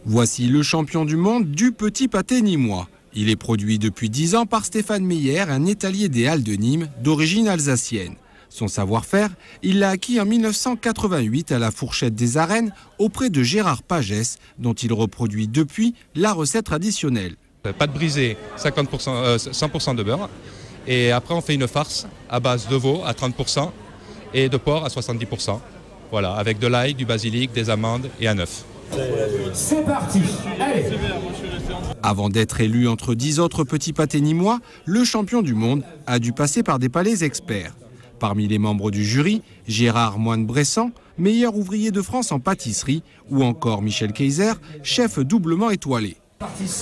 Voici le champion du monde du petit pâté nîmois. Il est produit depuis 10 ans par Stéphane Meyer, un étalier des Halles de Nîmes d'origine alsacienne. Son savoir-faire, il l'a acquis en 1988 à la Fourchette des Arènes auprès de Gérard Pagès, dont il reproduit depuis la recette traditionnelle. Pâte brisée, 100% de beurre. Et après, on fait une farce à base de veau à 30% et de porc à 70%. Voilà, avec de l'ail, du basilic, des amandes et un œuf. C'est parti, allez. Avant d'être élu entre 10 autres petits pâtés nîmois, le champion du monde a dû passer par des palais experts. Parmi les membres du jury, Gérard Moine-Bressan, meilleur ouvrier de France en pâtisserie, ou encore Michel Kayser, chef doublement étoilé.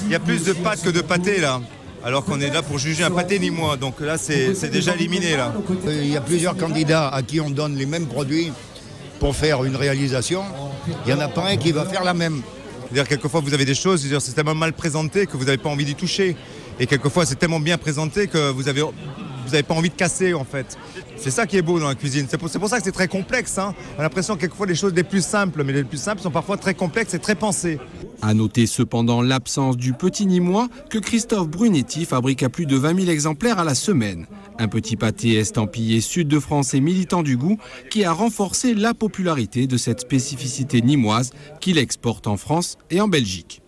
Il y a plus de pâtes que de pâté là, alors qu'on est là pour juger un pâté nîmois, donc là c'est déjà éliminé là. Il y a plusieurs candidats à qui on donne les mêmes produits pour faire une réalisation. Il n'y en a pas un qui va faire la même. C'est-à-dire quelquefois vous avez des choses, c'est tellement mal présenté que vous n'avez pas envie d'y toucher. Et quelquefois c'est tellement bien présenté que vous n'avez pas envie de casser en fait. C'est ça qui est beau dans la cuisine. C'est pour ça que c'est très complexe. Hein. On a l'impression que quelquefois les choses les plus simples, mais les plus simples sont parfois très complexes et très pensées. À noter cependant l'absence du petit nîmois que Christophe Brunetti fabrique à plus de 20 000 exemplaires à la semaine. Un petit pâté estampillé sud de France et militant du goût qui a renforcé la popularité de cette spécificité nîmoise qu'il exporte en France et en Belgique.